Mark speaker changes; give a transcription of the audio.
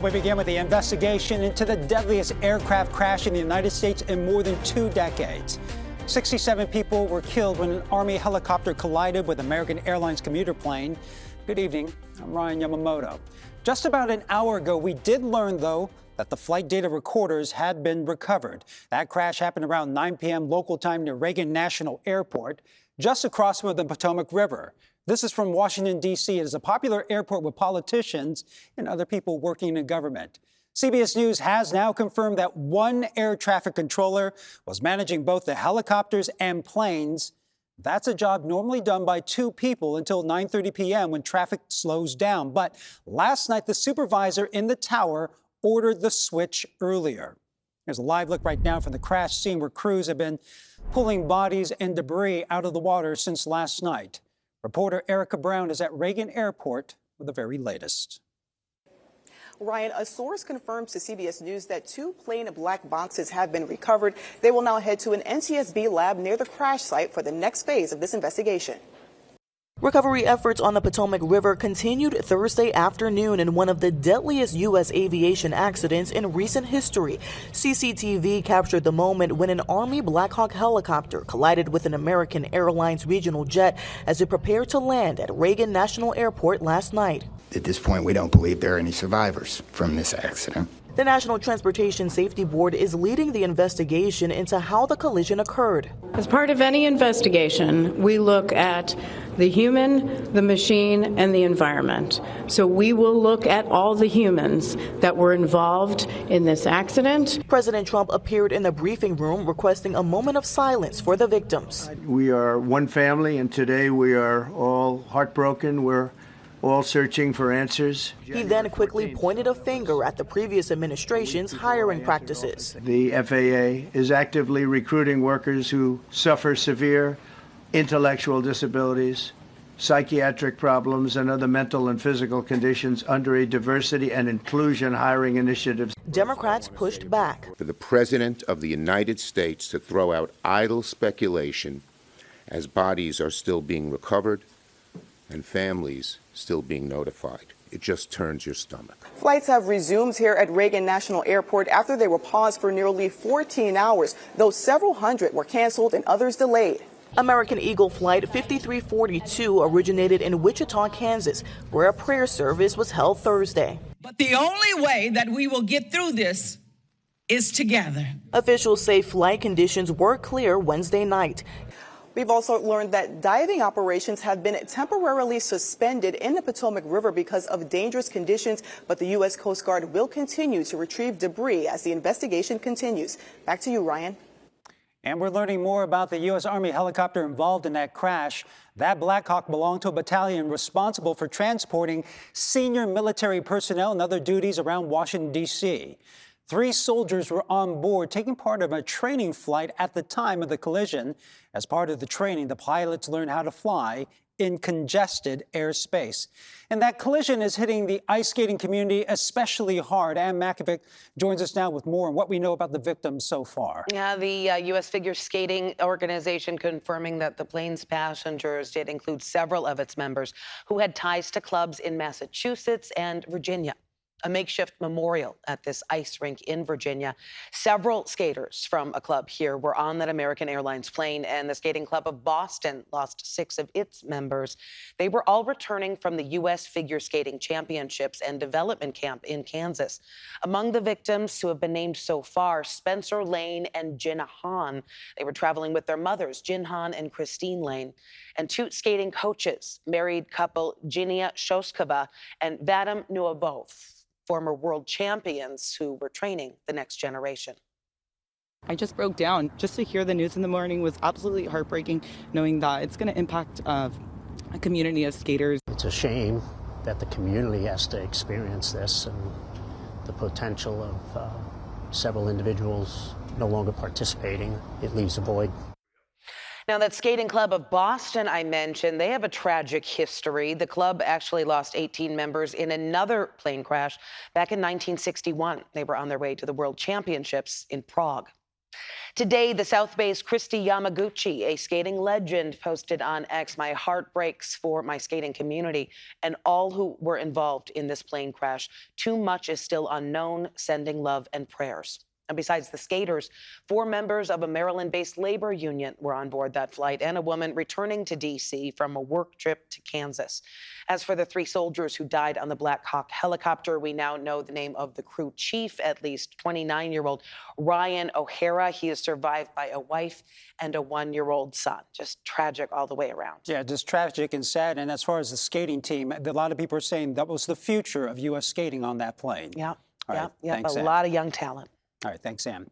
Speaker 1: We begin with the investigation into the deadliest aircraft crash in the United States in more than 2 decades. 67 people were killed when an Army helicopter collided with American Airlines commuter plane. Good evening. I'm Ryan Yamamoto. Just about an hour ago, we did learn, though, that the flight data recorders had been recovered. That crash happened around 9 p.m. local time near Reagan National Airport, just across from the Potomac River. This is from Washington, D.C. It is a popular airport with politicians and other people working in government. CBS News has now confirmed that one air traffic controller was managing both the helicopters and planes. That's a job normally done by 2 people until 9:30 p.m. when traffic slows down. But last night, the supervisor in the tower ordered the switch earlier. Here's a live look right now from the crash scene where crews have been pulling bodies and debris out of the water since last night. Reporter Erica Brown is at Reagan Airport with the very latest.
Speaker 2: Ryan, a source confirms to CBS News that 2 plain black boxes have been recovered. They will now head to an NTSB lab near the crash site for the next phase of this investigation.
Speaker 3: Recovery efforts on the Potomac River continued Thursday afternoon in one of the deadliest U.S. aviation accidents in recent history. CCTV captured the moment when an Army Black Hawk helicopter collided with an American Airlines regional jet as it prepared to land at Reagan National Airport last night.
Speaker 4: At this point, we don't believe there are any survivors from this accident.
Speaker 3: The National Transportation Safety Board is leading the investigation into how the collision occurred.
Speaker 5: As part of any investigation, we look at the human, the machine, and the environment. So we will look at all the humans that were involved in this accident.
Speaker 3: President Trump appeared in the briefing room requesting a moment of silence for the victims.
Speaker 6: We are one family, and today we are all heartbroken. We're all searching for answers.
Speaker 3: He then quickly pointed a finger at the previous administration's hiring practices.
Speaker 6: The FAA is actively recruiting workers who suffer severe intellectual disabilities, psychiatric problems, and other mental and physical conditions under a diversity and inclusion hiring initiative.
Speaker 3: Democrats pushed back.
Speaker 7: For the President of the United States to throw out idle speculation as bodies are still being recovered and families still being notified. It just turns your stomach.
Speaker 2: Flights have resumed here at Reagan National Airport after they were paused for nearly 14 hours, though several hundred were canceled and others delayed.
Speaker 3: American Eagle Flight 5342 originated in Wichita, Kansas, where a prayer service was held Thursday.
Speaker 8: But the only way that we will get through this is together.
Speaker 3: Officials say flight conditions were clear Wednesday night.
Speaker 2: We've also learned that diving operations have been temporarily suspended in the Potomac River because of dangerous conditions, but the U.S. Coast Guard will continue to retrieve debris as the investigation continues. Back to you, Ryan.
Speaker 1: And we're learning more about the U.S. Army helicopter involved in that crash. That Black Hawk belonged to a battalion responsible for transporting senior military personnel and other duties around Washington, D.C. 3 soldiers were on board taking part in a training flight at the time of the collision. As part of the training, the pilots learned how to fly in congested airspace. And that collision is hitting the ice skating community especially hard. Ann Makovic joins us now with more on what we know about the victims so far.
Speaker 9: Yeah, the U.S. Figure Skating Organization confirming that the plane's passengers did include several of its members who had ties to clubs in Massachusetts and Virginia. A makeshift memorial at this ice rink in Virginia. Several skaters from a club here were on that American Airlines plane, and the Skating Club of Boston lost 6 of its members. They were all returning from the U.S. Figure Skating Championships and Development Camp in Kansas. Among the victims who have been named so far, Spencer Lane and Jinna Han. They were traveling with their mothers, Jin Han and Christine Lane, and 2 skating coaches, married couple Jinia Shoskova and Vadim Nuabov, former world champions who were training the next generation.
Speaker 10: I just broke down. Just to hear the news in the morning was absolutely heartbreaking, knowing that it's going to impact a community of skaters.
Speaker 11: It's a shame that the community has to experience this, and the potential of several individuals no longer participating, it leaves a void.
Speaker 9: Now, that Skating Club of Boston I mentioned, they have a tragic history. The club actually lost 18 members in another plane crash back in 1961. They were on their way to the World Championships in Prague. Today, the South Bay's Christy Yamaguchi, a skating legend, posted on X, "My heart breaks for my skating community and all who were involved in this plane crash. Too much is still unknown. Sending love and prayers." And besides the skaters, 4 members of a Maryland-based labor union were on board that flight, and a woman returning to D.C. from a work trip to Kansas. As for the 3 soldiers who died on the Black Hawk helicopter, we now know the name of the crew chief, at least 29-year-old Ryan O'Hara. He is survived by a wife and a 1-year-old son. Just tragic all the way around.
Speaker 1: Yeah, just tragic and sad. And as far as the skating team, a lot of people are saying that was the future of U.S. skating on that plane.
Speaker 9: Yeah,
Speaker 1: All right,
Speaker 9: yeah,
Speaker 1: thanks,
Speaker 9: a
Speaker 1: Sam.
Speaker 9: lot of young talent.
Speaker 1: All right, thanks, Sam.